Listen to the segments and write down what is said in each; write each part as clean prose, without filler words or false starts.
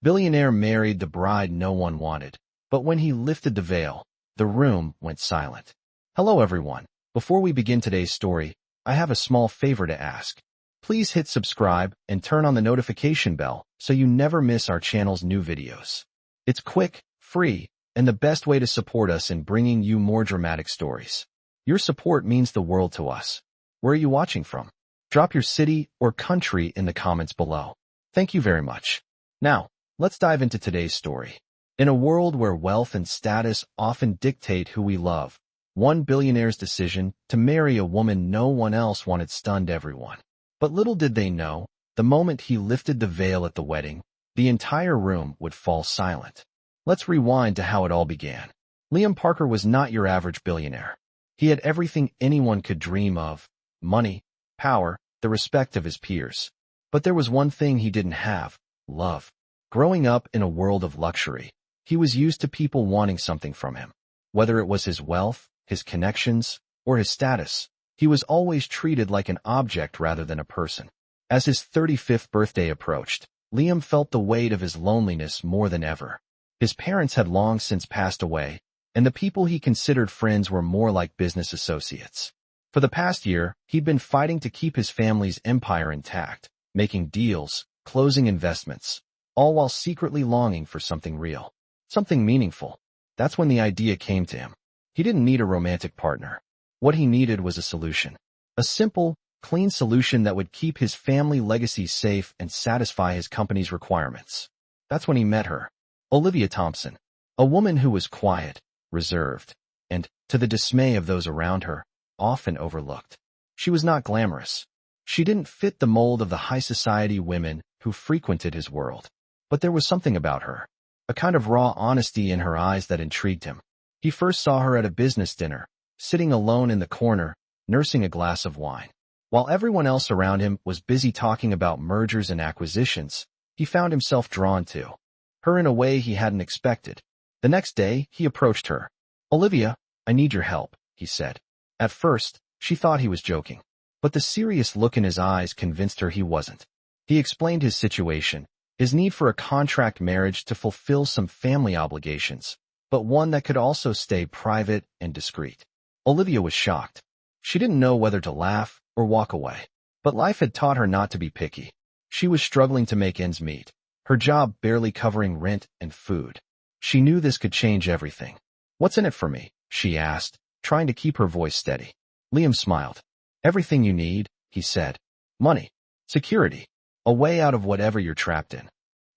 Billionaire married the bride no one wanted, but when he lifted the veil, the room went silent. Hello everyone. Before we begin today's story, I have a small favor to ask. Please hit subscribe and turn on the notification bell so you never miss our channel's new videos. It's quick, free, and the best way to support us in bringing you more dramatic stories. Your support means the world to us. Where are you watching from? Drop your city or country in the comments below. Thank you very much. Now, let's dive into today's story. In a world where wealth and status often dictate who we love, one billionaire's decision to marry a woman no one else wanted stunned everyone. But little did they know, the moment he lifted the veil at the wedding, the entire room would fall silent. Let's rewind to how it all began. Liam Parker was not your average billionaire. He had everything anyone could dream of: money, power, the respect of his peers. But there was one thing he didn't have: love. Growing up in a world of luxury, he was used to people wanting something from him. Whether it was his wealth, his connections, or his status, he was always treated like an object rather than a person. As his 35th birthday approached, Liam felt the weight of his loneliness more than ever. His parents had long since passed away, and the people he considered friends were more like business associates. For the past year, he'd been fighting to keep his family's empire intact, making deals, closing investments, all while secretly longing for something real, something meaningful. That's when the idea came to him. He didn't need a romantic partner. What he needed was a solution. A simple, clean solution that would keep his family legacy safe and satisfy his company's requirements. That's when he met her, Olivia Thompson, a woman who was quiet, reserved, and, to the dismay of those around her, often overlooked. She was not glamorous. She didn't fit the mold of the high society women who frequented his world. But there was something about her, a kind of raw honesty in her eyes that intrigued him. He first saw her at a business dinner, sitting alone in the corner, nursing a glass of wine. While everyone else around him was busy talking about mergers and acquisitions, he found himself drawn to her in a way he hadn't expected. The next day, he approached her. "Olivia, I need your help," he said. At first, she thought he was joking, but the serious look in his eyes convinced her he wasn't. He explained his situation, his need for a contract marriage to fulfill some family obligations, but one that could also stay private and discreet. Olivia was shocked. She didn't know whether to laugh or walk away. But life had taught her not to be picky. She was struggling to make ends meet, her job barely covering rent and food. She knew this could change everything. "What's in it for me?" she asked, trying to keep her voice steady. Liam smiled. "Everything you need," he said. "Money, security, a way out of whatever you're trapped in."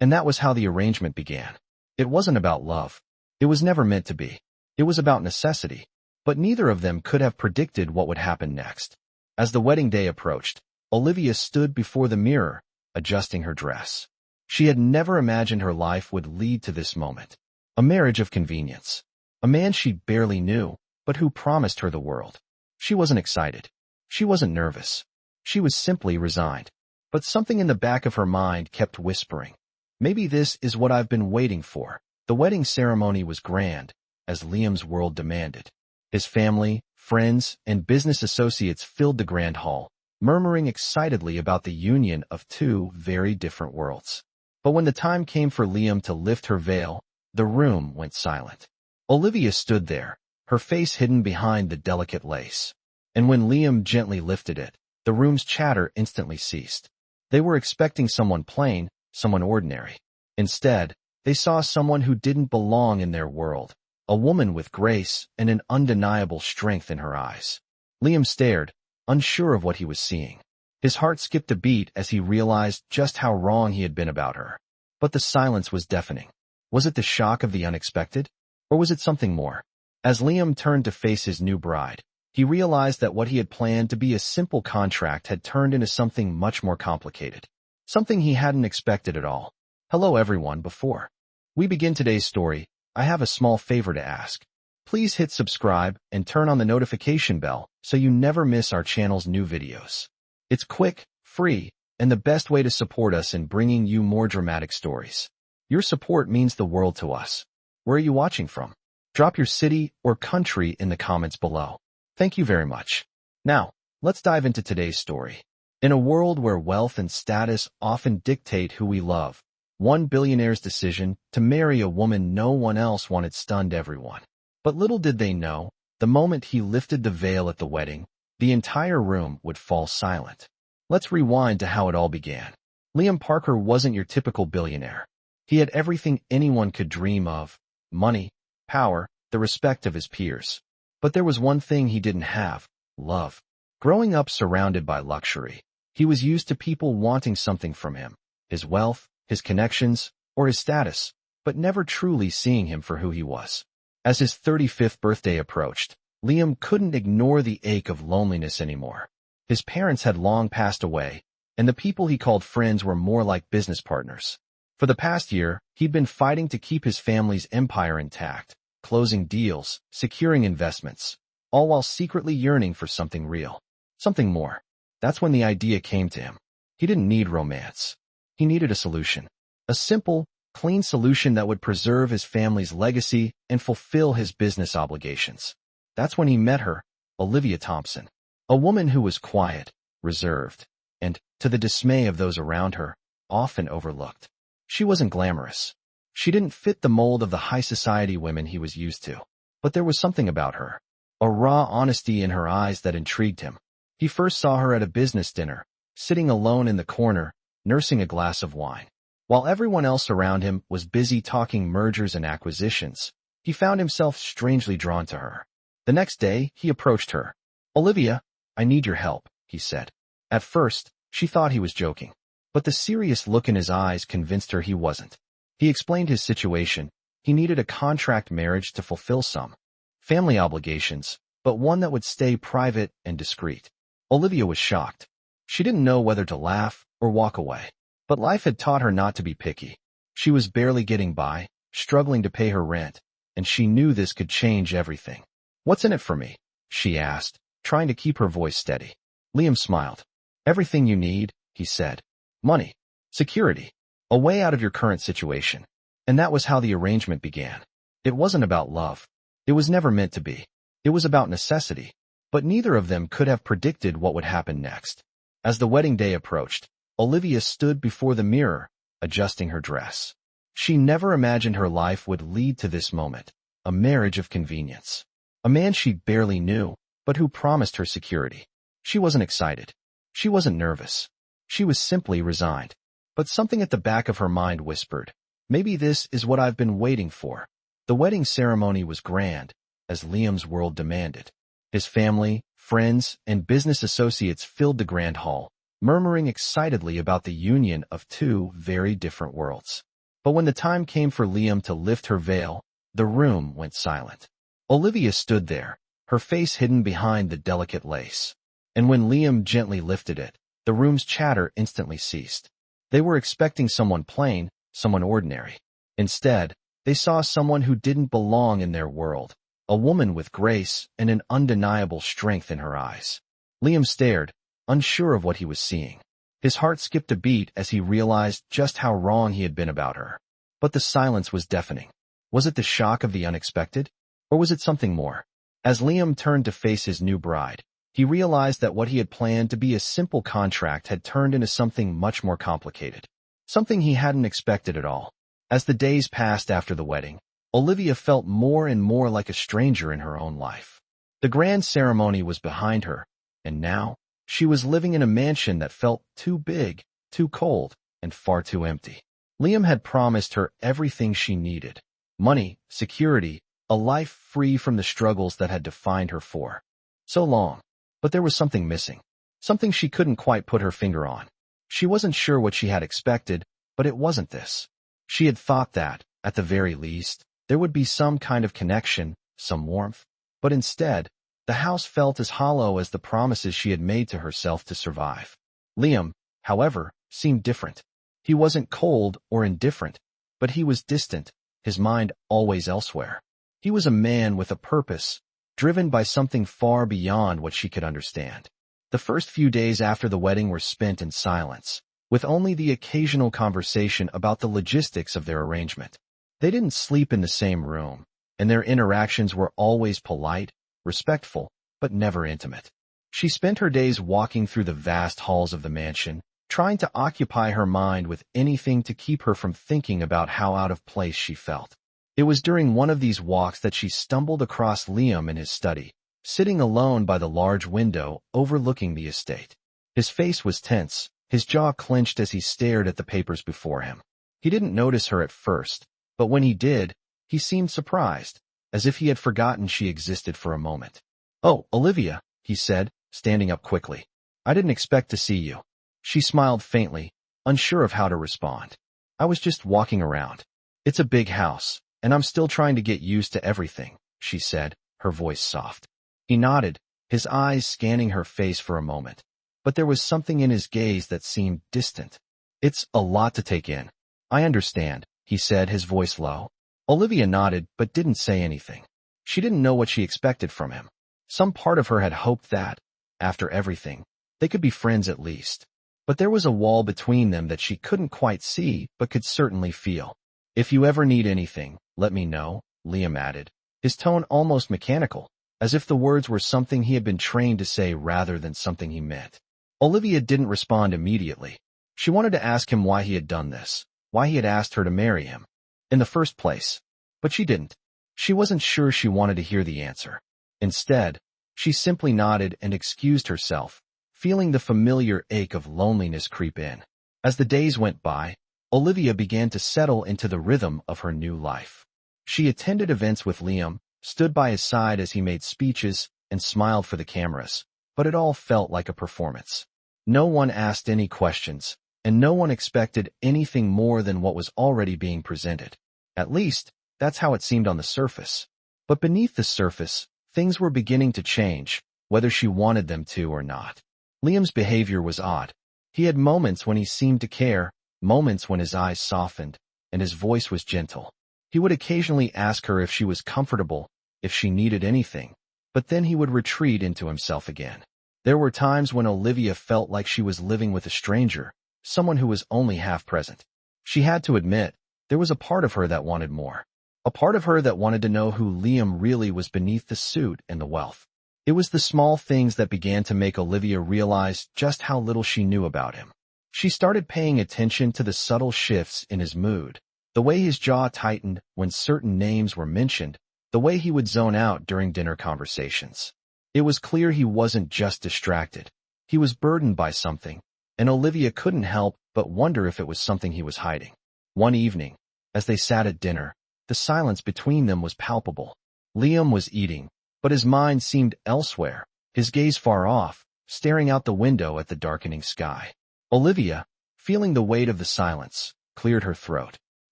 And that was how the arrangement began. It wasn't about love. It was never meant to be. It was about necessity. But neither of them could have predicted what would happen next. As the wedding day approached, Olivia stood before the mirror, adjusting her dress. She had never imagined her life would lead to this moment. A marriage of convenience. A man she barely knew, but who promised her the world. She wasn't excited. She wasn't nervous. She was simply resigned. But something in the back of her mind kept whispering, "Maybe this is what I've been waiting for." The wedding ceremony was grand, as Liam's world demanded. His family, friends, and business associates filled the grand hall, murmuring excitedly about the union of two very different worlds. But when the time came for Liam to lift her veil, the room went silent. Olivia stood there, her face hidden behind the delicate lace. And when Liam gently lifted it, the room's chatter instantly ceased. They were expecting someone plain, someone ordinary. Instead, they saw someone who didn't belong in their world, a woman with grace and an undeniable strength in her eyes. Liam stared, unsure of what he was seeing. His heart skipped a beat as he realized just how wrong he had been about her. But the silence was deafening. Was it the shock of the unexpected? Or was it something more? As Liam turned to face his new bride, he realized that what he had planned to be a simple contract had turned into something much more complicated. Something he hadn't expected at all. Hello everyone. Before we begin today's story, I have a small favor to ask. Please hit subscribe and turn on the notification bell so you never miss our channel's new videos. It's quick, free, and the best way to support us in bringing you more dramatic stories. Your support means the world to us. Where are you watching from? Drop your city or country in the comments below. Thank you very much. Now, let's dive into today's story. In a world where wealth and status often dictate who we love, One billionaire's decision to marry a woman no one else wanted stunned everyone. But little did they know, the moment he lifted the veil at the wedding, the entire room would fall silent. Let's rewind to how it all began. Liam Parker wasn't your typical billionaire. He had everything anyone could dream of: money, power, the respect of his peers. But there was one thing he didn't have: love. Growing up surrounded by luxury, he was used to people wanting something from him: his wealth, his connections, or his status, but never truly seeing him for who he was. As his 35th birthday approached, Liam couldn't ignore the ache of loneliness anymore. His parents had long passed away, and the people he called friends were more like business partners. For the past year, he'd been fighting to keep his family's empire intact, closing deals, securing investments, all while secretly yearning for something real, something more. That's when the idea came to him. He didn't need romance. He needed a solution. A simple, clean solution that would preserve his family's legacy and fulfill his business obligations. That's when he met her, Olivia Thompson, a woman who was quiet, reserved, and, to the dismay of those around her, often overlooked. She wasn't glamorous. She didn't fit the mold of the high society women he was used to. But there was something about her, a raw honesty in her eyes that intrigued him. He first saw her at a business dinner, sitting alone in the corner, nursing a glass of wine. While everyone else around him was busy talking mergers and acquisitions, he found himself strangely drawn to her. The next day, he approached her. "Olivia, I need your help," he said. At first, she thought he was joking, but the serious look in his eyes convinced her he wasn't. He explained his situation. He needed a contract marriage to fulfill some family obligations, but one that would stay private and discreet. Olivia was shocked. She didn't know whether to laugh or walk away. But life had taught her not to be picky. She was barely getting by, struggling to pay her rent, and she knew this could change everything. "What's in it for me?" she asked, trying to keep her voice steady. Liam smiled. "Everything you need," he said. "Money, security, a way out of your current situation." And that was how the arrangement began. It wasn't about love. It was never meant to be. It was about necessity. But neither of them could have predicted what would happen next. As the wedding day approached, Olivia stood before the mirror, adjusting her dress. She never imagined her life would lead to this moment, a marriage of convenience. A man she barely knew, but who promised her security. She wasn't excited. She wasn't nervous. She was simply resigned. But something at the back of her mind whispered, "Maybe this is what I've been waiting for." The wedding ceremony was grand, as Liam's world demanded. His family, friends, and business associates filled the grand hall, murmuring excitedly about the union of two very different worlds. But when the time came for Liam to lift her veil, the room went silent. Olivia stood there, her face hidden behind the delicate lace. And when Liam gently lifted it, the room's chatter instantly ceased. They were expecting someone plain, someone ordinary. Instead, they saw someone who didn't belong in their world, a woman with grace and an undeniable strength in her eyes. Liam stared, unsure of what he was seeing. His heart skipped a beat as he realized just how wrong he had been about her. But the silence was deafening. Was it the shock of the unexpected? Or was it something more? As Liam turned to face his new bride, he realized that what he had planned to be a simple contract had turned into something much more complicated. Something he hadn't expected at all. As the days passed after the wedding, Olivia felt more and more like a stranger in her own life. The grand ceremony was behind her, and now, she was living in a mansion that felt too big, too cold, and far too empty. Liam had promised her everything she needed: money, security, a life free from the struggles that had defined her for so long. But there was something missing, something she couldn't quite put her finger on. She wasn't sure what she had expected, but it wasn't this. She had thought that, at the very least, there would be some kind of connection, some warmth. But instead, the house felt as hollow as the promises she had made to herself to survive. Liam, however, seemed different. He wasn't cold or indifferent, but he was distant, his mind always elsewhere. He was a man with a purpose, driven by something far beyond what she could understand. The first few days after the wedding were spent in silence, with only the occasional conversation about the logistics of their arrangement. They didn't sleep in the same room, and their interactions were always polite, respectful, but never intimate. She spent her days walking through the vast halls of the mansion, trying to occupy her mind with anything to keep her from thinking about how out of place she felt. It was during one of these walks that she stumbled across Liam in his study, sitting alone by the large window overlooking the estate. His face was tense, his jaw clenched as he stared at the papers before him. He didn't notice her at first, but when he did, he seemed surprised, as if he had forgotten she existed for a moment. "Oh, Olivia," he said, standing up quickly. "I didn't expect to see you." She smiled faintly, unsure of how to respond. "I was just walking around. It's a big house, and I'm still trying to get used to everything," she said, her voice soft. He nodded, his eyes scanning her face for a moment. But there was something in his gaze that seemed distant. "It's a lot to take in." "I understand," he said, his voice low. Olivia nodded but didn't say anything. She didn't know what she expected from him. Some part of her had hoped that, after everything, they could be friends at least. But there was a wall between them that she couldn't quite see but could certainly feel. "If you ever need anything, let me know," Liam added, his tone almost mechanical, as if the words were something he had been trained to say rather than something he meant. Olivia didn't respond immediately. She wanted to ask him why he had done this, why he had asked her to marry him in the first place. But she didn't. She wasn't sure she wanted to hear the answer. Instead, she simply nodded and excused herself, feeling the familiar ache of loneliness creep in. As the days went by, Olivia began to settle into the rhythm of her new life. She attended events with Liam, stood by his side as he made speeches, and smiled for the cameras, but it all felt like a performance. No one asked any questions, and no one expected anything more than what was already being presented. At least, that's how it seemed on the surface. But beneath the surface, things were beginning to change, whether she wanted them to or not. Liam's behavior was odd. He had moments when he seemed to care, moments when his eyes softened, and his voice was gentle. He would occasionally ask her if she was comfortable, if she needed anything, but then he would retreat into himself again. There were times when Olivia felt like she was living with a stranger, someone who was only half present. She had to admit, there was a part of her that wanted more. A part of her that wanted to know who Liam really was beneath the suit and the wealth. It was the small things that began to make Olivia realize just how little she knew about him. She started paying attention to the subtle shifts in his mood, the way his jaw tightened when certain names were mentioned, the way he would zone out during dinner conversations. It was clear he wasn't just distracted. He was burdened by something, and Olivia couldn't help but wonder if it was something he was hiding. One evening, as they sat at dinner, the silence between them was palpable. Liam was eating, but his mind seemed elsewhere, his gaze far off, staring out the window at the darkening sky. Olivia, feeling the weight of the silence, cleared her throat.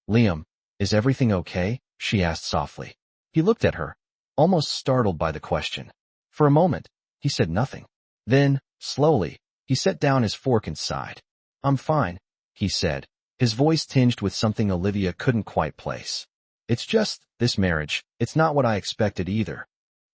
"Liam, is everything okay?" she asked softly. He looked at her, almost startled by the question. For a moment, he said nothing. Then, slowly, he set down his fork and sighed. "I'm fine," he said, his voice tinged with something Olivia couldn't quite place. "It's just, this marriage, it's not what I expected either."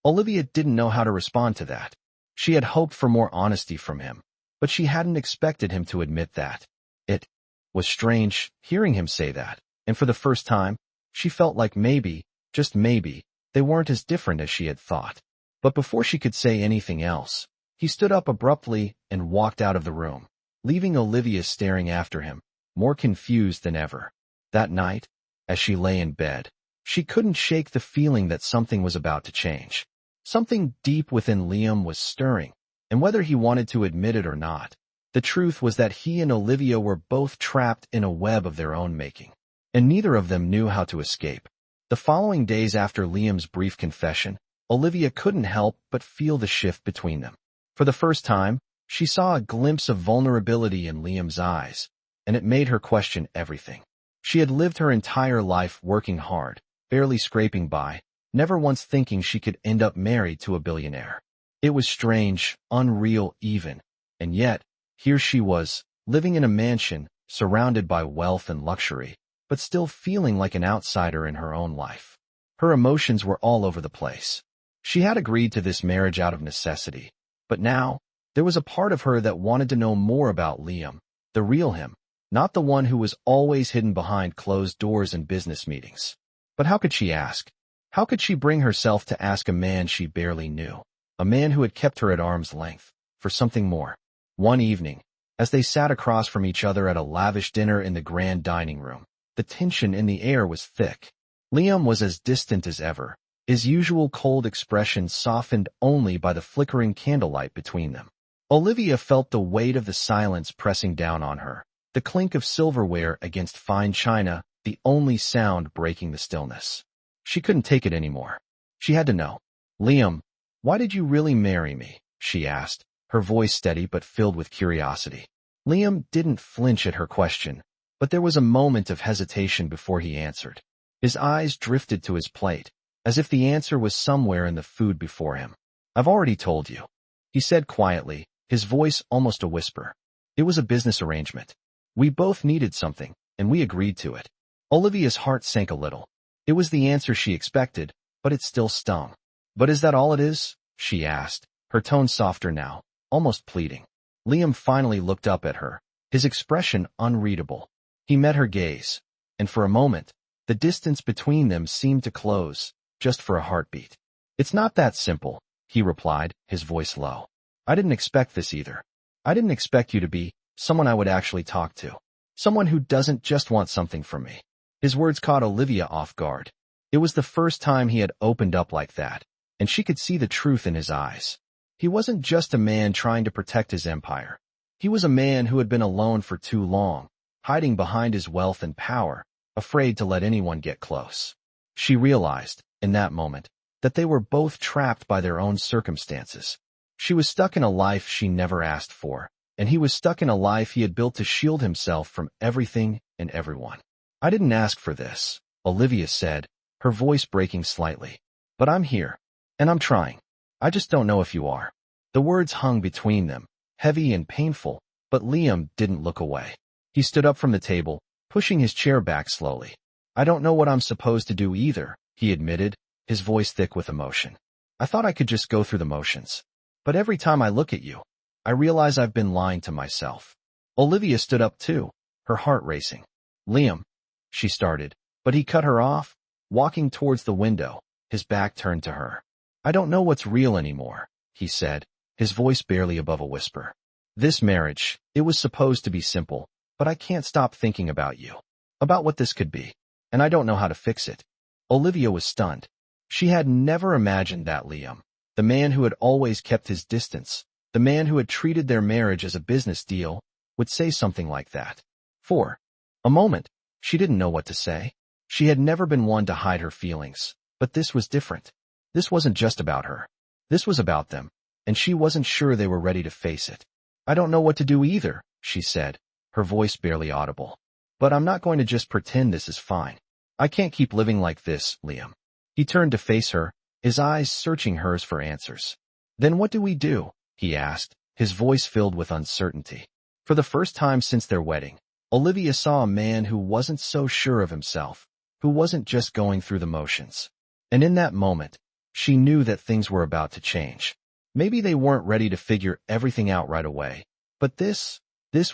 Olivia didn't know how to respond to that. She had hoped for more honesty from him, but she hadn't expected him to admit that. It was strange hearing him say that, and for the first time, she felt like maybe, just maybe, they weren't as different as she had thought. But before she could say anything else, he stood up abruptly and walked out of the room, leaving Olivia staring after him, more confused than ever. That night, as she lay in bed, she couldn't shake the feeling that something was about to change. Something deep within Liam was stirring, and whether he wanted to admit it or not, the truth was that he and Olivia were both trapped in a web of their own making, and neither of them knew how to escape. The following days after Liam's brief confession, Olivia couldn't help but feel the shift between them. For the first time, she saw a glimpse of vulnerability in Liam's eyes, and it made her question everything. She had lived her entire life working hard, barely scraping by, never once thinking she could end up married to a billionaire. It was strange, unreal even, and yet, here she was, living in a mansion, surrounded by wealth and luxury, but still feeling like an outsider in her own life. Her emotions were all over the place. She had agreed to this marriage out of necessity, but now, there was a part of her that wanted to know more about Liam, the real him, not the one who was always hidden behind closed doors in business meetings. But how could she ask? How could she bring herself to ask a man she barely knew, a man who had kept her at arm's length, for something more? One evening, As they sat across from each other at a lavish dinner in the grand dining room, the tension in the air was thick. Liam was as distant as ever, his usual cold expression softened only by the flickering candlelight between them. Olivia felt the weight of the silence pressing down on her, the clink of silverware against fine china, the only sound breaking the stillness. She couldn't take it anymore. She had to know. "Liam, why did you really marry me?" she asked, her voice steady but filled with curiosity. Liam didn't flinch at her question, but there was a moment of hesitation before he answered. His eyes drifted to his plate, as if the answer was somewhere in the food before him. "I've already told you," he said quietly, his voice almost a whisper. "It was a business arrangement. We both needed something, and we agreed to it." Olivia's heart sank a little. It was the answer she expected, but it still stung. "But is that all it is?" she asked, her tone softer now, almost pleading. Liam finally looked up at her, his expression unreadable. He met her gaze, and for a moment, the distance between them seemed to close, just for a heartbeat. "It's not that simple," he replied, his voice low. "I didn't expect this either. I didn't expect you to be someone I would actually talk to. Someone who doesn't just want something from me." His words caught Olivia off guard. It was the first time he had opened up like that, and she could see the truth in his eyes. He wasn't just a man trying to protect his empire. He was a man who had been alone for too long, hiding behind his wealth and power, afraid to let anyone get close. She realized, in that moment, that they were both trapped by their own circumstances. She was stuck in a life she never asked for, and he was stuck in a life he had built to shield himself from everything and everyone. "I didn't ask for this," Olivia said, her voice breaking slightly. "But I'm here, and I'm trying. I just don't know if you are." The words hung between them, heavy and painful, but Liam didn't look away. He stood up from the table, pushing his chair back slowly. "I don't know what I'm supposed to do either," he admitted, his voice thick with emotion. "I thought I could just go through the motions. But every time I look at you, I realize I've been lying to myself." Olivia stood up too, her heart racing. "Liam," she started, but he cut her off, walking towards the window, his back turned to her. "I don't know what's real anymore," he said, his voice barely above a whisper. "This marriage, it was supposed to be simple, but I can't stop thinking about you, about what this could be, and I don't know how to fix it." Olivia was stunned. She had never imagined that Liam, the man who had always kept his distance, the man who had treated their marriage as a business deal, would say something like that. For a moment, she didn't know what to say. She had never been one to hide her feelings, but this was different. This wasn't just about her. This was about them, and she wasn't sure they were ready to face it. "I don't know what to do either," she said, her voice barely audible. "But I'm not going to just pretend this is fine. I can't keep living like this, Liam." He turned to face her, his eyes searching hers for answers. "Then what do we do?" he asked, his voice filled with uncertainty. For the first time since their wedding, Olivia saw a man who wasn't so sure of himself, who wasn't just going through the motions. And in that moment, she knew that things were about to change. Maybe they weren't ready to figure everything out right away, but this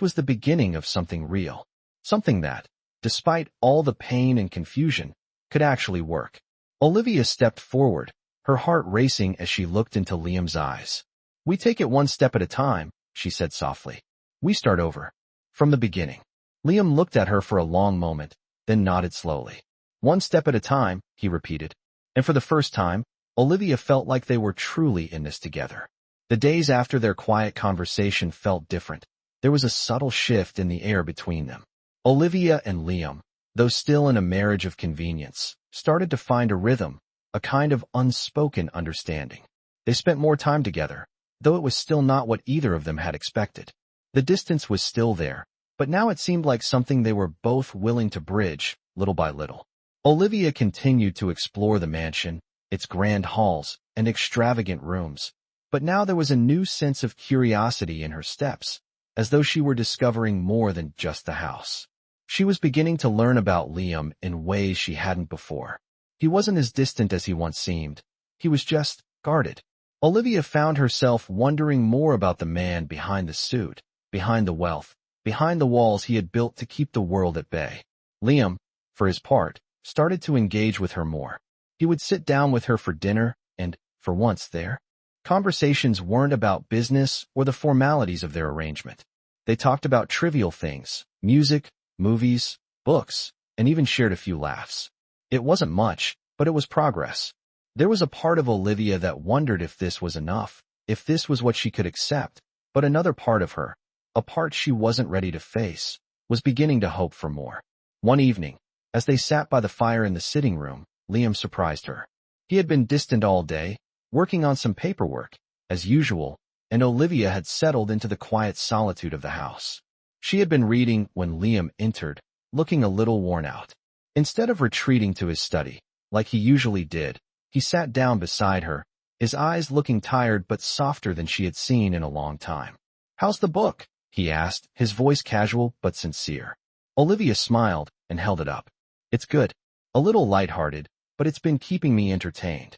was the beginning of something real. Something that, despite all the pain and confusion, could actually work. Olivia stepped forward, her heart racing as she looked into Liam's eyes. "We take it one step at a time," she said softly. "We start over. From the beginning." Liam looked at her for a long moment, then nodded slowly. "One step at a time," he repeated. And for the first time, Olivia felt like they were truly in this together. The days after their quiet conversation felt different. There was a subtle shift in the air between them. Olivia and Liam, though still in a marriage of convenience, started to find a rhythm, a kind of unspoken understanding. They spent more time together, though it was still not what either of them had expected. The distance was still there, but now it seemed like something they were both willing to bridge, little by little. Olivia continued to explore the mansion, its grand halls and extravagant rooms, but now there was a new sense of curiosity in her steps, as though she were discovering more than just the house. She was beginning to learn about Liam in ways she hadn't before. He wasn't as distant as he once seemed. He was just guarded. Olivia found herself wondering more about the man behind the suit, behind the wealth, behind the walls he had built to keep the world at bay. Liam, for his part, started to engage with her more. He would sit down with her for dinner, and, for once their conversations weren't about business or the formalities of their arrangement. They talked about trivial things, music, movies, books, and even shared a few laughs. It wasn't much, but it was progress. There was a part of Olivia that wondered if this was enough, if this was what she could accept, but another part of her, a part she wasn't ready to face, was beginning to hope for more. One evening, as they sat by the fire in the sitting room, Liam surprised her. He had been distant all day, working on some paperwork, as usual, and Olivia had settled into the quiet solitude of the house. She had been reading when Liam entered, looking a little worn out. Instead of retreating to his study, like he usually did, he sat down beside her, his eyes looking tired but softer than she had seen in a long time. "How's the book?" he asked, his voice casual but sincere. Olivia smiled and held it up. "It's good. A little lighthearted, but it's been keeping me entertained."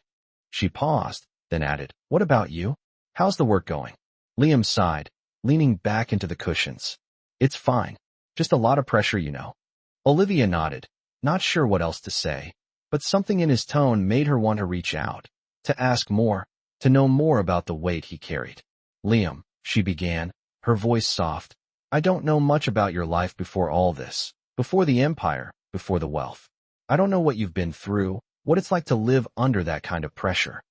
She paused, then added, "What about you? How's the work going?" Liam sighed, leaning back into the cushions. "It's fine. Just a lot of pressure, you know." Olivia nodded, not sure what else to say, but something in his tone made her want to reach out, to ask more, to know more about the weight he carried. "Liam," she began, her voice soft, "I don't know much about your life before all this, before the empire, before the wealth. I don't know what you've been through, what it's like to live under that kind of pressure."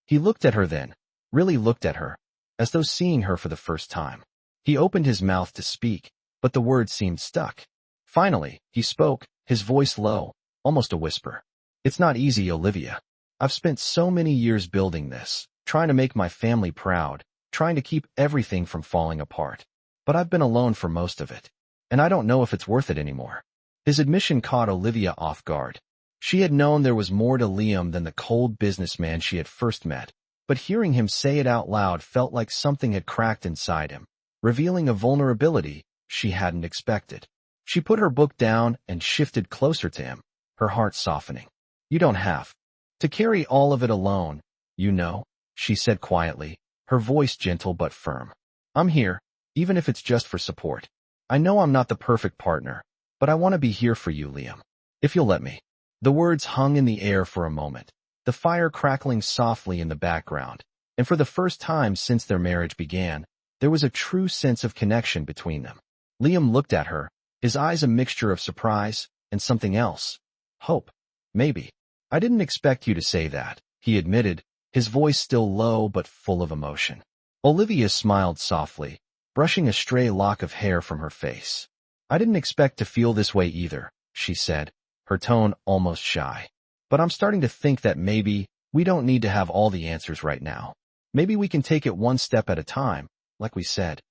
He looked at her then, really looked at her, as though seeing her for the first time. He opened his mouth to speak, but the words seemed stuck. Finally, he spoke, his voice low, almost a whisper. "It's not easy, Olivia. I've spent so many years building this, trying to make my family proud, trying to keep everything from falling apart. But I've been alone for most of it, and I don't know if it's worth it anymore." His admission caught Olivia off guard. She had known there was more to Liam than the cold businessman she had first met, but hearing him say it out loud felt like something had cracked inside him, revealing a vulnerability she hadn't expected. She put her book down and shifted closer to him, her heart softening. "You don't have to carry all of it alone, you know," she said quietly, her voice gentle but firm. "I'm here, even if it's just for support. I know I'm not the perfect partner, but I want to be here for you, Liam. If you'll let me." The words hung in the air for a moment, the fire crackling softly in the background, and for the first time since their marriage began, there was a true sense of connection between them. Liam looked at her, his eyes a mixture of surprise and something else. "Hope. Maybe. I didn't expect you to say that," he admitted, his voice still low but full of emotion. Olivia smiled softly, brushing a stray lock of hair from her face. "I didn't expect to feel this way either," she said, her tone almost shy. "But I'm starting to think that maybe we don't need to have all the answers right now. Maybe we can take it one step at a time, like we said."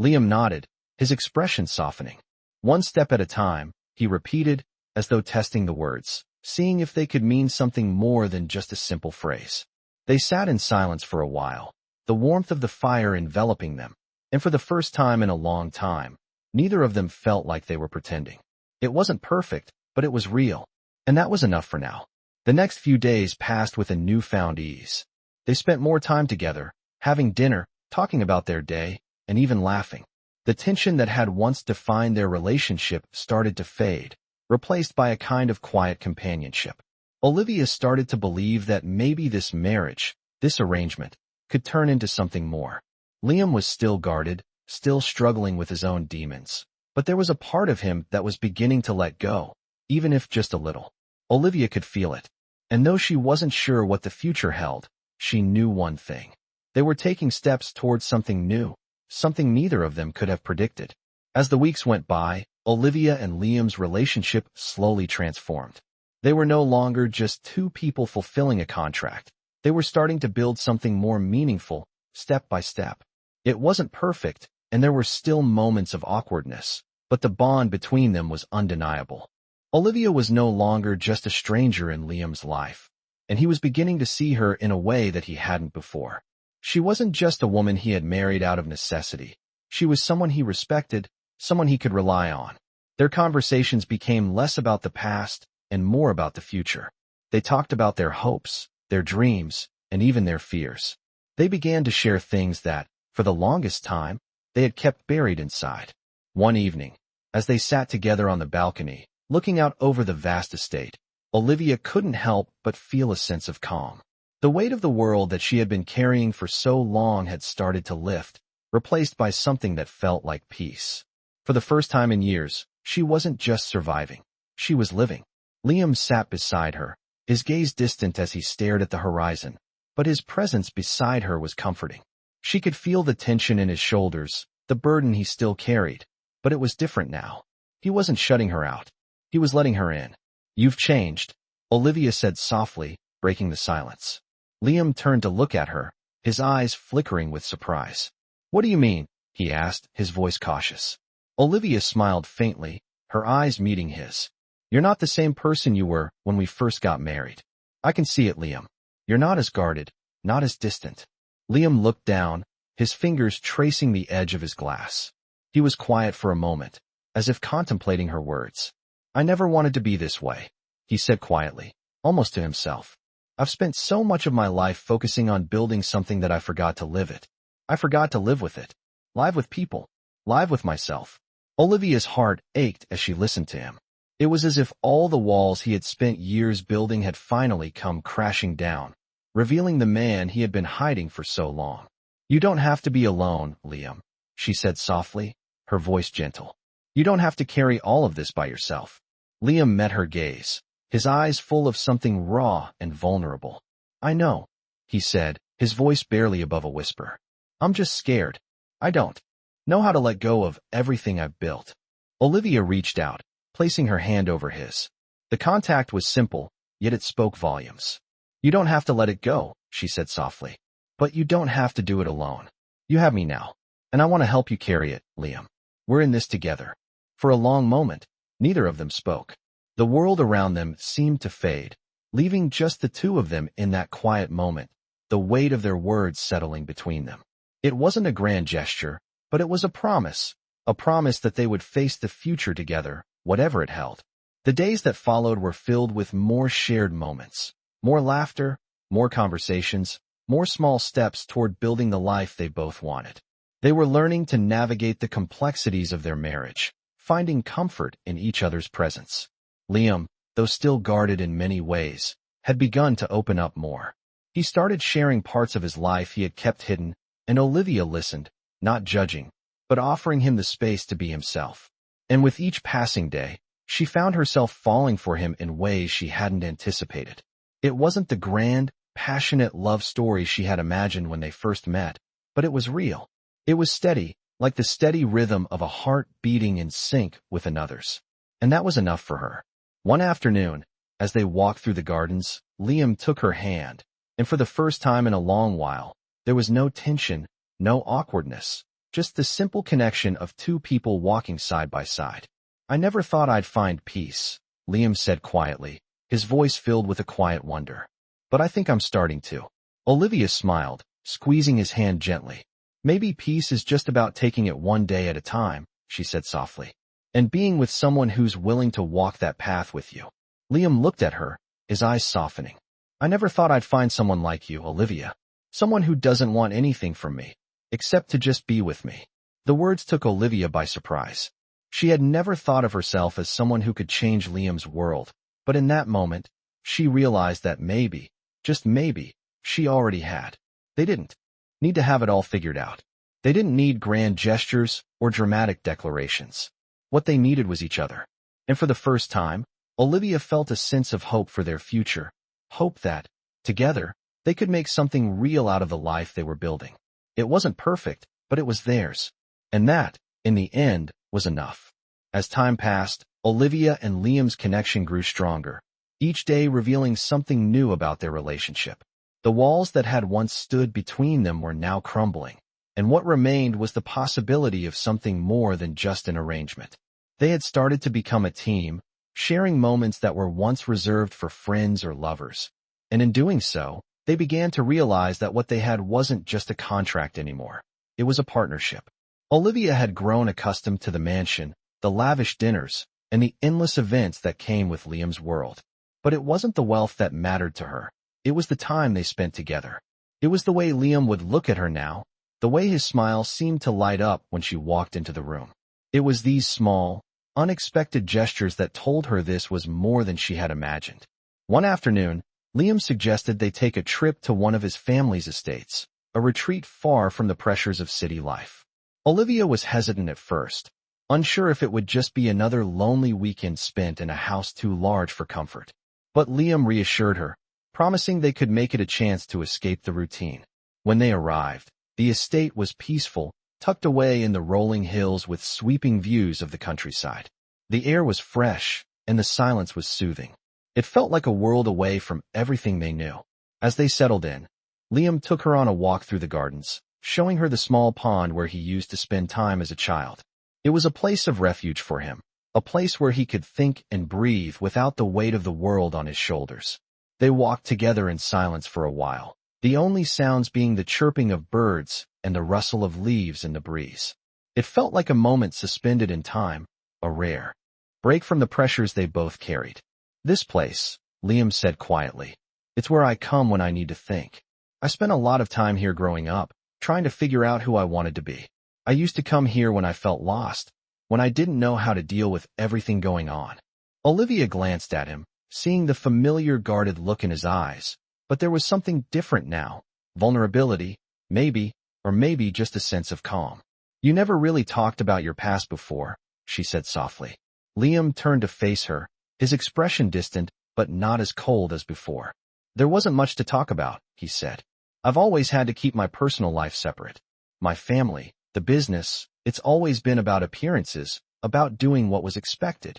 Liam nodded, his expression softening. "One step at a time," he repeated, as though testing the words, seeing if they could mean something more than just a simple phrase. They sat in silence for a while, the warmth of the fire enveloping them, and for the first time in a long time, neither of them felt like they were pretending. It wasn't perfect, but it was real, and that was enough for now. The next few days passed with a newfound ease. They spent more time together, having dinner, talking about their day, and even laughing. The tension that had once defined their relationship started to fade, replaced by a kind of quiet companionship. Olivia started to believe that maybe this marriage, this arrangement, could turn into something more. Liam was still guarded, still struggling with his own demons, but there was a part of him that was beginning to let go, even if just a little. Olivia could feel it, and though she wasn't sure what the future held, she knew one thing. They were taking steps towards something new, something neither of them could have predicted. As the weeks went by, Olivia and Liam's relationship slowly transformed. They were no longer just two people fulfilling a contract. They were starting to build something more meaningful, step by step. It wasn't perfect, and there were still moments of awkwardness, but the bond between them was undeniable. Olivia was no longer just a stranger in Liam's life, and he was beginning to see her in a way that he hadn't before. She wasn't just a woman he had married out of necessity. She was someone he respected, someone he could rely on. Their conversations became less about the past and more about the future. They talked about their hopes, their dreams, and even their fears. They began to share things that, for the longest time, they had kept buried inside. One evening, as they sat together on the balcony, looking out over the vast estate, Olivia couldn't help but feel a sense of calm. The weight of the world that she had been carrying for so long had started to lift, replaced by something that felt like peace. For the first time in years, she wasn't just surviving. She was living. Liam sat beside her, his gaze distant as he stared at the horizon, but his presence beside her was comforting. She could feel the tension in his shoulders, the burden he still carried, but it was different now. He wasn't shutting her out. He was letting her in. "You've changed," Olivia said softly, breaking the silence. Liam turned to look at her, his eyes flickering with surprise. "What do you mean?" he asked, his voice cautious. Olivia smiled faintly, her eyes meeting his. "You're not the same person you were when we first got married. I can see it, Liam. You're not as guarded, not as distant." Liam looked down, his fingers tracing the edge of his glass. He was quiet for a moment, as if contemplating her words. "I never wanted to be this way," he said quietly, almost to himself. "I've spent so much of my life focusing on building something that I forgot to live it. I forgot to live with it. Live with people. Live with myself." Olivia's heart ached as she listened to him. It was as if all the walls he had spent years building had finally come crashing down, revealing the man he had been hiding for so long. "You don't have to be alone, Liam," she said softly, her voice gentle. "You don't have to carry all of this by yourself." Liam met her gaze, his eyes full of something raw and vulnerable. "I know," he said, his voice barely above a whisper. "I'm just scared. I don't know how to let go of everything I've built." Olivia reached out, placing her hand over his. The contact was simple, yet it spoke volumes. "You don't have to let it go," she said softly. "But you don't have to do it alone. You have me now, and I want to help you carry it, Liam. We're in this together." For a long moment, neither of them spoke. The world around them seemed to fade, leaving just the two of them in that quiet moment, the weight of their words settling between them. It wasn't a grand gesture, but it was a promise that they would face the future together, whatever it held. The days that followed were filled with more shared moments, more laughter, more conversations, more small steps toward building the life they both wanted. They were learning to navigate the complexities of their marriage, finding comfort in each other's presence. Liam, though still guarded in many ways, had begun to open up more. He started sharing parts of his life he had kept hidden, and Olivia listened, not judging, but offering him the space to be himself. And with each passing day, she found herself falling for him in ways she hadn't anticipated. It wasn't the grand, passionate love story she had imagined when they first met, but it was real. It was steady, like the steady rhythm of a heart beating in sync with another's. And that was enough for her. One afternoon, as they walked through the gardens, Liam took her hand, and for the first time in a long while, there was no tension, no awkwardness, just the simple connection of two people walking side by side. "I never thought I'd find peace," Liam said quietly, his voice filled with a quiet wonder. "But I think I'm starting to." Olivia smiled, squeezing his hand gently. "Maybe peace is just about taking it one day at a time," she said softly, "and being with someone who's willing to walk that path with you." Liam looked at her, his eyes softening. "I never thought I'd find someone like you, Olivia. Someone who doesn't want anything from me, except to just be with me." The words took Olivia by surprise. She had never thought of herself as someone who could change Liam's world, but in that moment, she realized that maybe, just maybe, she already had. They didn't need to have it all figured out. They didn't need grand gestures or dramatic declarations. What they needed was each other. And for the first time, Olivia felt a sense of hope for their future, hope that, together, they could make something real out of the life they were building. It wasn't perfect, but it was theirs. And that, in the end, was enough. As time passed, Olivia and Liam's connection grew stronger, each day revealing something new about their relationship. The walls that had once stood between them were now crumbling, and what remained was the possibility of something more than just an arrangement. They had started to become a team, sharing moments that were once reserved for friends or lovers. And in doing so, they began to realize that what they had wasn't just a contract anymore. It was a partnership. Olivia had grown accustomed to the mansion, the lavish dinners, and the endless events that came with Liam's world. But it wasn't the wealth that mattered to her. It was the time they spent together. It was the way Liam would look at her now, the way his smile seemed to light up when she walked into the room. It was these small, unexpected gestures that told her this was more than she had imagined. One afternoon, Liam suggested they take a trip to one of his family's estates, a retreat far from the pressures of city life. Olivia was hesitant at first, unsure if it would just be another lonely weekend spent in a house too large for comfort. But Liam reassured her, promising they could make it a chance to escape the routine. When they arrived, the estate was peaceful, tucked away in the rolling hills with sweeping views of the countryside. The air was fresh, and the silence was soothing. It felt like a world away from everything they knew. As they settled in, Liam took her on a walk through the gardens, showing her the small pond where he used to spend time as a child. It was a place of refuge for him, a place where he could think and breathe without the weight of the world on his shoulders. They walked together in silence for a while, the only sounds being the chirping of birds and the rustle of leaves in the breeze. It felt like a moment suspended in time, a rare break from the pressures they both carried. "This place," Liam said quietly, "it's where I come when I need to think. I spent a lot of time here growing up, trying to figure out who I wanted to be. I used to come here when I felt lost, when I didn't know how to deal with everything going on." Olivia glanced at him, seeing the familiar guarded look in his eyes, but there was something different now. Vulnerability, maybe, or maybe just a sense of calm. "You never really talked about your past before," she said softly. Liam turned to face her, his expression distant, but not as cold as before. "There wasn't much to talk about," he said. "I've always had to keep my personal life separate. My family, the business, it's always been about appearances, about doing what was expected."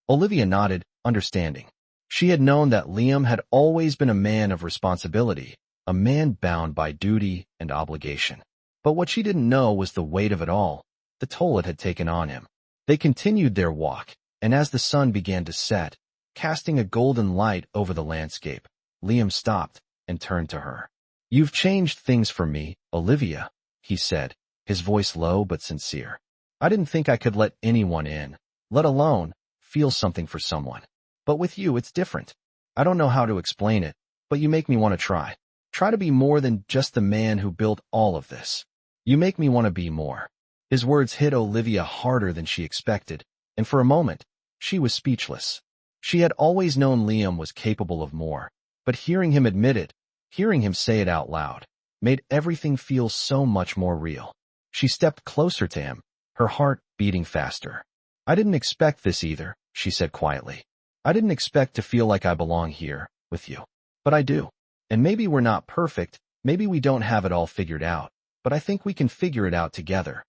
Olivia nodded, understanding. She had known that Liam had always been a man of responsibility, a man bound by duty and obligation. But what she didn't know was the weight of it all, the toll it had taken on him. They continued their walk, and as the sun began to set, casting a golden light over the landscape, Liam stopped and turned to her. "You've changed things for me, Olivia," he said, his voice low but sincere. "I didn't think I could let anyone in, let alone feel something for someone. But with you, it's different. I don't know how to explain it, but you make me want to try. Try to be more than just the man who built all of this. You make me want to be more." His words hit Olivia harder than she expected, and for a moment, she was speechless. She had always known Liam was capable of more, but hearing him admit it, hearing him say it out loud, made everything feel so much more real. She stepped closer to him, her heart beating faster. "I didn't expect this either," she said quietly. "I didn't expect to feel like I belong here, with you. But I do. And maybe we're not perfect, maybe we don't have it all figured out, but I think we can figure it out together."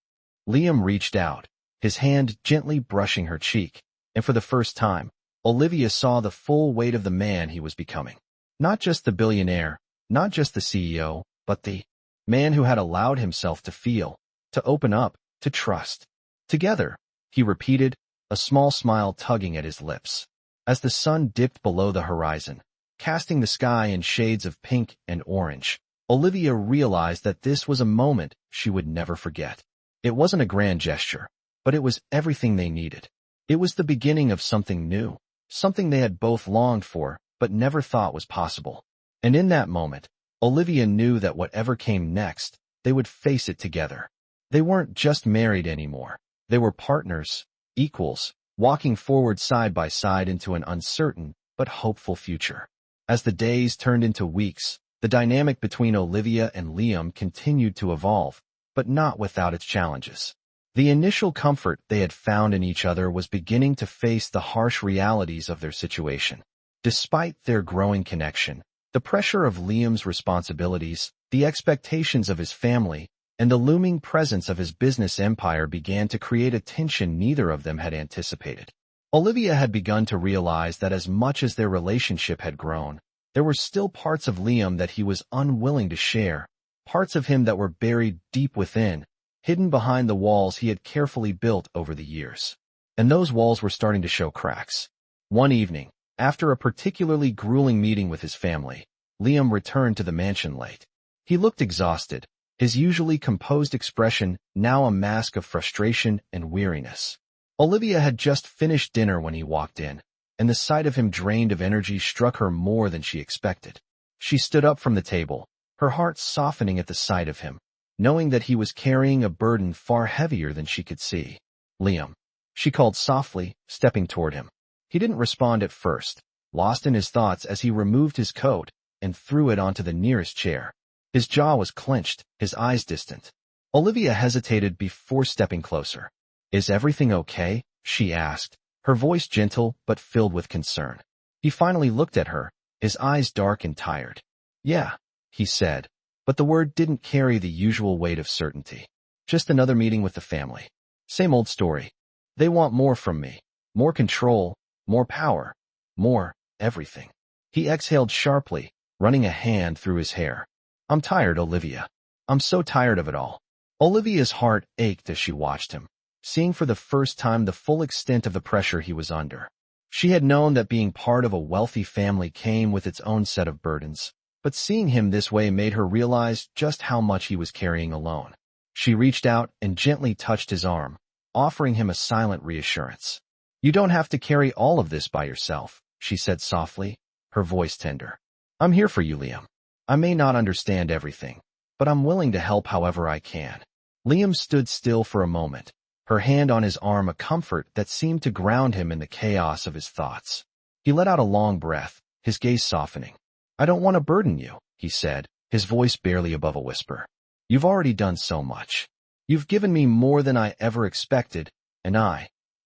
Liam reached out, his hand gently brushing her cheek, and for the first time, Olivia saw the full weight of the man he was becoming. Not just the billionaire, not just the CEO, but the man who had allowed himself to feel, to open up, to trust. "Together," he repeated, a small smile tugging at his lips. As the sun dipped below the horizon, casting the sky in shades of pink and orange, Olivia realized that this was a moment she would never forget. It wasn't a grand gesture, but it was everything they needed. It was the beginning of something new, something they had both longed for, but never thought was possible. And in that moment, Olivia knew that whatever came next, they would face it together. They weren't just married anymore. They were partners, equals, walking forward side by side into an uncertain but hopeful future. As the days turned into weeks, the dynamic between Olivia and Liam continued to evolve, but not without its challenges. The initial comfort they had found in each other was beginning to face the harsh realities of their situation. Despite their growing connection, the pressure of Liam's responsibilities, the expectations of his family, and the looming presence of his business empire began to create a tension neither of them had anticipated. Olivia had begun to realize that as much as their relationship had grown, there were still parts of Liam that he was unwilling to share, parts of him that were buried deep within, hidden behind the walls he had carefully built over the years. And those walls were starting to show cracks. One evening, after a particularly grueling meeting with his family, Liam returned to the mansion late. He looked exhausted, his usually composed expression now a mask of frustration and weariness. Olivia had just finished dinner when he walked in, and the sight of him drained of energy struck her more than she expected. She stood up from the table, her heart softening at the sight of him, knowing that he was carrying a burden far heavier than she could see. "Liam," she called softly, stepping toward him. He didn't respond at first, lost in his thoughts as he removed his coat and threw it onto the nearest chair. His jaw was clenched, his eyes distant. Olivia hesitated before stepping closer. Is everything okay? She asked, her voice gentle but filled with concern. He finally looked at her, his eyes dark and tired. Yeah, he said, but the word didn't carry the usual weight of certainty. Just another meeting with the family. Same old story. They want more from me. More control, more power, more everything. He exhaled sharply, running a hand through his hair. I'm tired, Olivia. I'm so tired of it all. Olivia's heart ached as she watched him, seeing for the first time the full extent of the pressure he was under. She had known that being part of a wealthy family came with its own set of burdens, but seeing him this way made her realize just how much he was carrying alone. She reached out and gently touched his arm, offering him a silent reassurance. You don't have to carry all of this by yourself, she said softly, her voice tender. I'm here for you, Liam. I may not understand everything, but I'm willing to help however I can. Liam stood still for a moment, her hand on his arm a comfort that seemed to ground him in the chaos of his thoughts. He let out a long breath, his gaze softening. I don't want to burden you, he said, his voice barely above a whisper. You've already done so much. You've given me more than I ever expected, and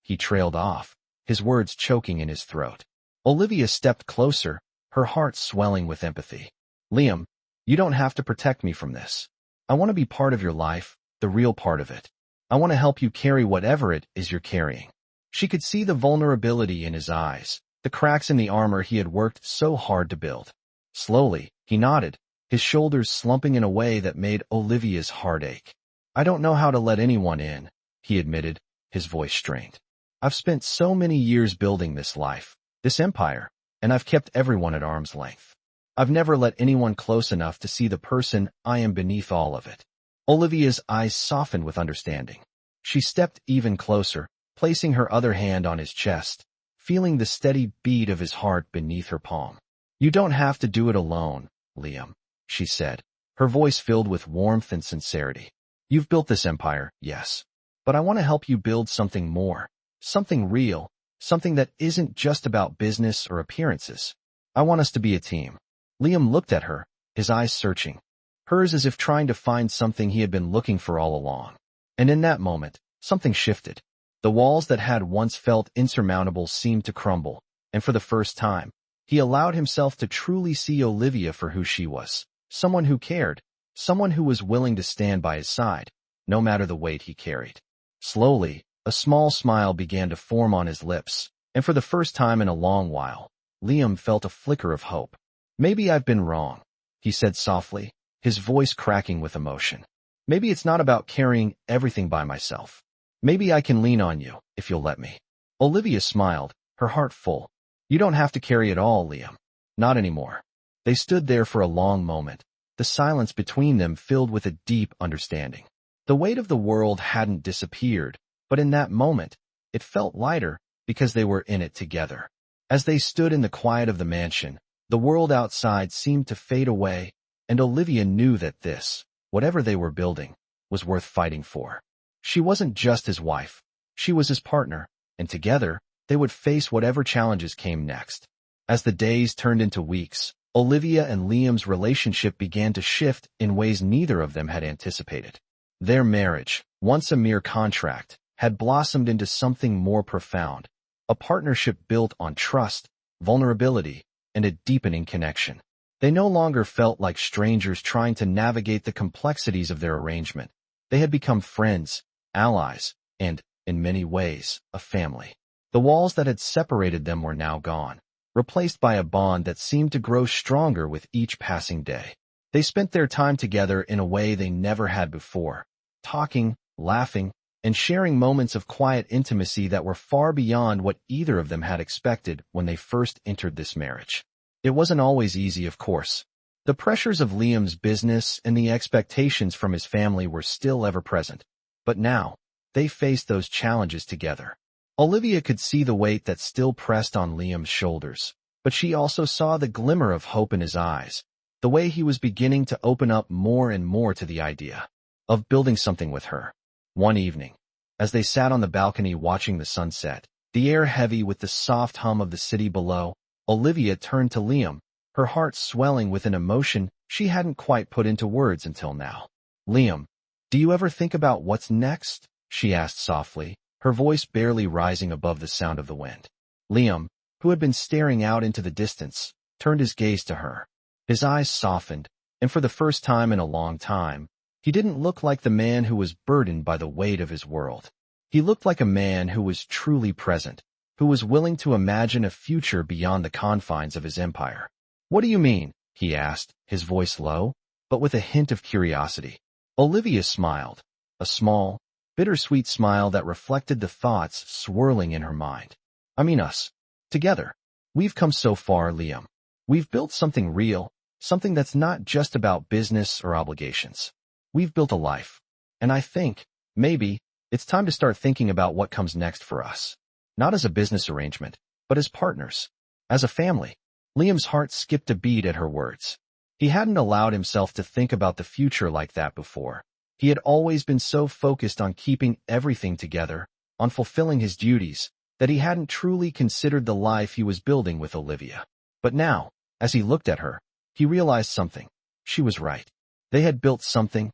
he trailed off, his words choking in his throat. Olivia stepped closer, her heart swelling with empathy. Liam, you don't have to protect me from this. I want to be part of your life, the real part of it. I want to help you carry whatever it is you're carrying. She could see the vulnerability in his eyes, the cracks in the armor he had worked so hard to build. Slowly, he nodded, his shoulders slumping in a way that made Olivia's heart ache. I don't know how to let anyone in, he admitted, his voice strained. I've spent so many years building this life, this empire, and I've kept everyone at arm's length. I've never let anyone close enough to see the person I am beneath all of it. Olivia's eyes softened with understanding. She stepped even closer, placing her other hand on his chest, feeling the steady beat of his heart beneath her palm. You don't have to do it alone, Liam, she said, her voice filled with warmth and sincerity. You've built this empire, yes, but I want to help you build something more, something real, something that isn't just about business or appearances. I want us to be a team. Liam looked at her, his eyes searching, hers as if trying to find something he had been looking for all along. And in that moment, something shifted. The walls that had once felt insurmountable seemed to crumble, and for the first time, he allowed himself to truly see Olivia for who she was, someone who cared, someone who was willing to stand by his side, no matter the weight he carried. Slowly, a small smile began to form on his lips, and for the first time in a long while, Liam felt a flicker of hope. Maybe I've been wrong, he said softly, his voice cracking with emotion. Maybe it's not about carrying everything by myself. Maybe I can lean on you, if you'll let me. Olivia smiled, her heart full. You don't have to carry it all, Liam. Not anymore. They stood there for a long moment, the silence between them filled with a deep understanding. The weight of the world hadn't disappeared, but in that moment, it felt lighter because they were in it together. As they stood in the quiet of the mansion, the world outside seemed to fade away, and Olivia knew that this, whatever they were building, was worth fighting for. She wasn't just his wife, she was his partner, and together, they would face whatever challenges came next. As the days turned into weeks, Olivia and Liam's relationship began to shift in ways neither of them had anticipated. Their marriage, once a mere contract, had blossomed into something more profound, a partnership built on trust, vulnerability, and a deepening connection. They no longer felt like strangers trying to navigate the complexities of their arrangement. They had become friends, allies, and, in many ways, a family. The walls that had separated them were now gone, replaced by a bond that seemed to grow stronger with each passing day. They spent their time together in a way they never had before, talking, laughing, and sharing moments of quiet intimacy that were far beyond what either of them had expected when they first entered this marriage. It wasn't always easy, of course. The pressures of Liam's business and the expectations from his family were still ever present. But now, they faced those challenges together. Olivia could see the weight that still pressed on Liam's shoulders, but she also saw the glimmer of hope in his eyes, the way he was beginning to open up more and more to the idea of building something with her. One evening, as they sat on the balcony watching the sunset, the air heavy with the soft hum of the city below, Olivia turned to Liam, her heart swelling with an emotion she hadn't quite put into words until now. Liam, Do you ever think about what's next? She asked softly, her voice barely rising above the sound of the wind. Liam, who had been staring out into the distance, turned his gaze to her. His eyes softened, and for the first time in a long time, he didn't look like the man who was burdened by the weight of his world. He looked like a man who was truly present, who was willing to imagine a future beyond the confines of his empire. What do you mean? He asked, his voice low, but with a hint of curiosity. Olivia smiled, a small, bittersweet smile that reflected the thoughts swirling in her mind. I mean us. Together. We've come so far, Liam. We've built something real, something that's not just about business or obligations. We've built a life. And I think, maybe, it's time to start thinking about what comes next for us. Not as a business arrangement, but as partners. As a family. Liam's heart skipped a beat at her words. He hadn't allowed himself to think about the future like that before. He had always been so focused on keeping everything together, on fulfilling his duties, that he hadn't truly considered the life he was building with Olivia. But now, as he looked at her, he realized something. She was right. They had built something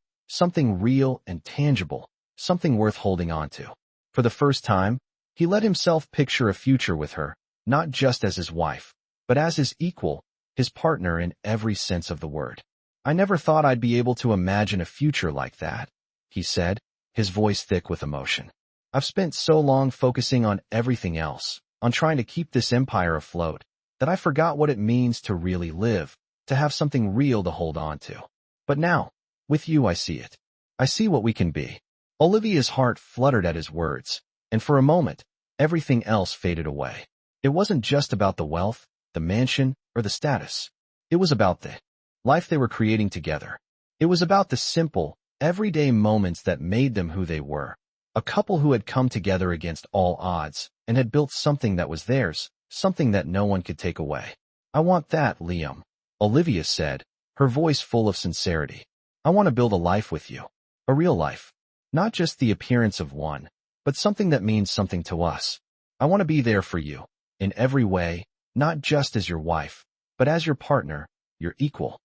real and tangible, something worth holding on to. For the first time, he let himself picture a future with her, not just as his wife, but as his equal, his partner in every sense of the word. I never thought I'd be able to imagine a future like that, he said, his voice thick with emotion. I've spent so long focusing on everything else, on trying to keep this empire afloat, that I forgot what it means to really live, to have something real to hold on to. But now, with you I see it. I see what we can be. Olivia's heart fluttered at his words, and for a moment, everything else faded away. It wasn't just about the wealth, the mansion, or the status. It was about the life they were creating together. It was about the simple, everyday moments that made them who they were. A couple who had come together against all odds and had built something that was theirs, something that no one could take away. I want that, Liam, Olivia said, her voice full of sincerity. I want to build a life with you. A real life. Not just the appearance of one, but something that means something to us. I want to be there for you, in every way, not just as your wife, but as your partner, your equal.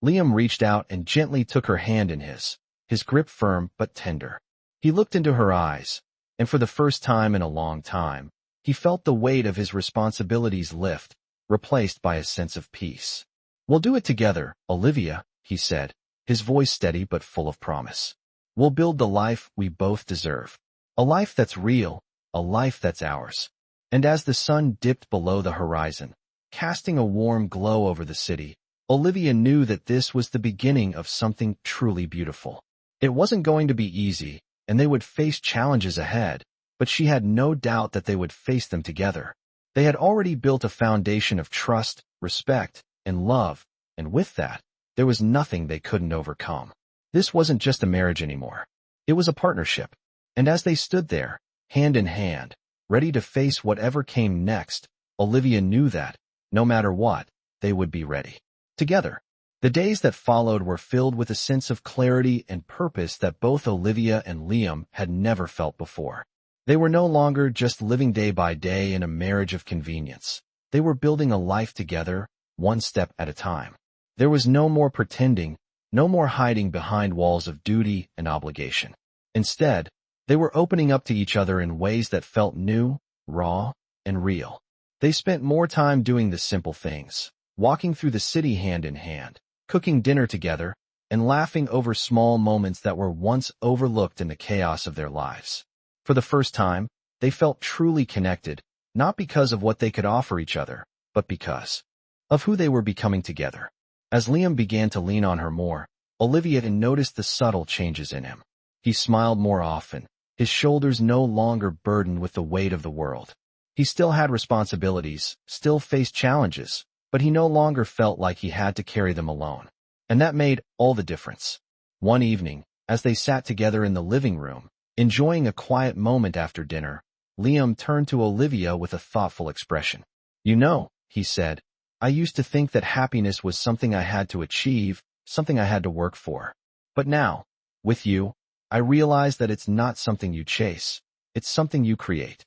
Liam reached out and gently took her hand in his grip firm but tender. He looked into her eyes, and for the first time in a long time, he felt the weight of his responsibilities lift, replaced by a sense of peace. We'll do it together, Olivia, he said, his voice steady but full of promise. We'll build the life we both deserve. A life that's real, a life that's ours. And as the sun dipped below the horizon, casting a warm glow over the city, Olivia knew that this was the beginning of something truly beautiful. It wasn't going to be easy, and they would face challenges ahead, but she had no doubt that they would face them together. They had already built a foundation of trust, respect, and love, and with that, there was nothing they couldn't overcome. This wasn't just a marriage anymore. It was a partnership. And as they stood there, hand in hand, ready to face whatever came next, Olivia knew that, no matter what, they would be ready. Together. The days that followed were filled with a sense of clarity and purpose that both Olivia and Liam had never felt before. They were no longer just living day by day in a marriage of convenience. They were building a life together, one step at a time. There was no more pretending, no more hiding behind walls of duty and obligation. Instead, they were opening up to each other in ways that felt new, raw, and real. They spent more time doing the simple things, walking through the city hand in hand, cooking dinner together, and laughing over small moments that were once overlooked in the chaos of their lives. For the first time, they felt truly connected, not because of what they could offer each other, but because of who they were becoming together. As Liam began to lean on her more, Olivia had noticed the subtle changes in him. He smiled more often, his shoulders no longer burdened with the weight of the world. He still had responsibilities, still faced challenges, but he no longer felt like he had to carry them alone. And that made all the difference. One evening, as they sat together in the living room, enjoying a quiet moment after dinner, Liam turned to Olivia with a thoughtful expression. You know, he said, I used to think that happiness was something I had to achieve, something I had to work for. But now, with you, I realize that it's not something you chase, it's something you create.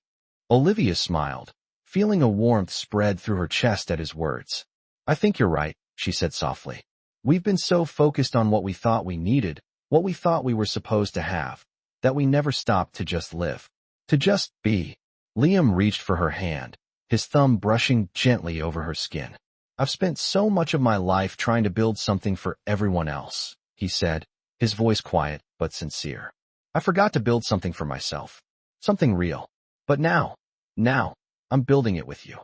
Olivia smiled, feeling a warmth spread through her chest at his words. I think you're right, she said softly. We've been so focused on what we thought we needed, what we thought we were supposed to have, that we never stopped to just live, to just be. Liam reached for her hand, his thumb brushing gently over her skin. I've spent so much of my life trying to build something for everyone else, he said, his voice quiet but sincere. I forgot to build something for myself, something real. But now, I'm building it with you.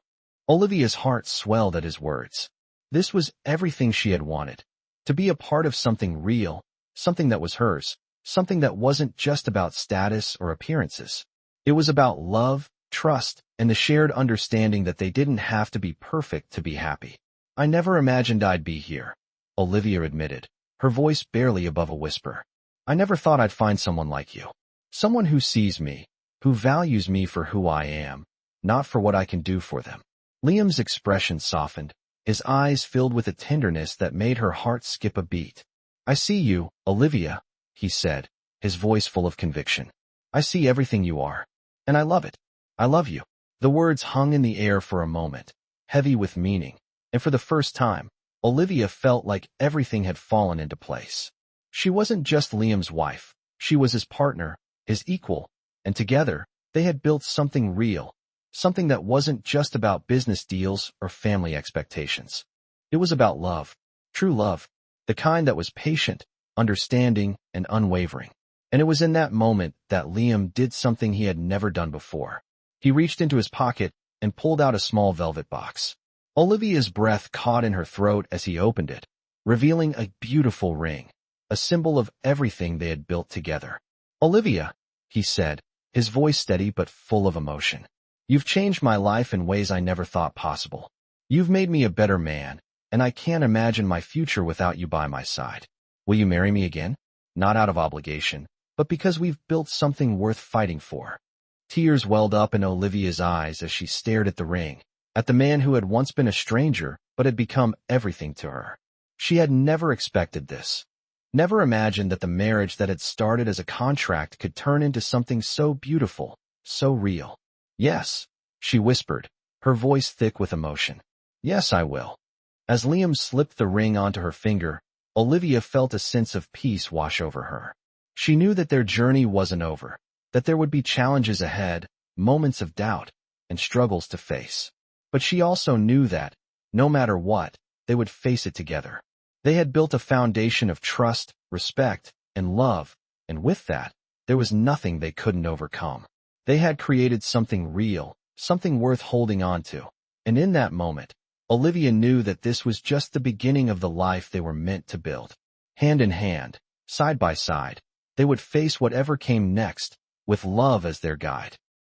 Olivia's heart swelled at his words. This was everything she had wanted, to be a part of something real, something that was hers, something that wasn't just about status or appearances. It was about love, trust, and the shared understanding that they didn't have to be perfect to be happy. I never imagined I'd be here, Olivia admitted, her voice barely above a whisper. I never thought I'd find someone like you. Someone who sees me, who values me for who I am, not for what I can do for them. Liam's expression softened, his eyes filled with a tenderness that made her heart skip a beat. I see you, Olivia, he said, his voice full of conviction. I see everything you are. And I love it. I love you. The words hung in the air for a moment, heavy with meaning, and for the first time, Olivia felt like everything had fallen into place. She wasn't just Liam's wife, she was his partner, his equal, and together, they had built something real, something that wasn't just about business deals or family expectations. It was about love, true love, the kind that was patient, understanding, and unwavering. And it was in that moment that Liam did something he had never done before. He reached into his pocket and pulled out a small velvet box. Olivia's breath caught in her throat as he opened it, revealing a beautiful ring, a symbol of everything they had built together. Olivia, he said, his voice steady but full of emotion. You've changed my life in ways I never thought possible. You've made me a better man, and I can't imagine my future without you by my side. Will you marry me again? Not out of obligation, but because we've built something worth fighting for. Tears welled up in Olivia's eyes as she stared at the ring, at the man who had once been a stranger but had become everything to her. She had never expected this. Never imagined that the marriage that had started as a contract could turn into something so beautiful, so real. Yes, she whispered, her voice thick with emotion. Yes, I will. As Liam slipped the ring onto her finger, Olivia felt a sense of peace wash over her. She knew that their journey wasn't over, that there would be challenges ahead, moments of doubt, and struggles to face. But she also knew that, no matter what, they would face it together. They had built a foundation of trust, respect, and love, and with that, there was nothing they couldn't overcome. They had created something real, something worth holding on to. And in that moment, Olivia knew that this was just the beginning of the life they were meant to build. Hand in hand, side by side, they would face whatever came next, with love as their guide.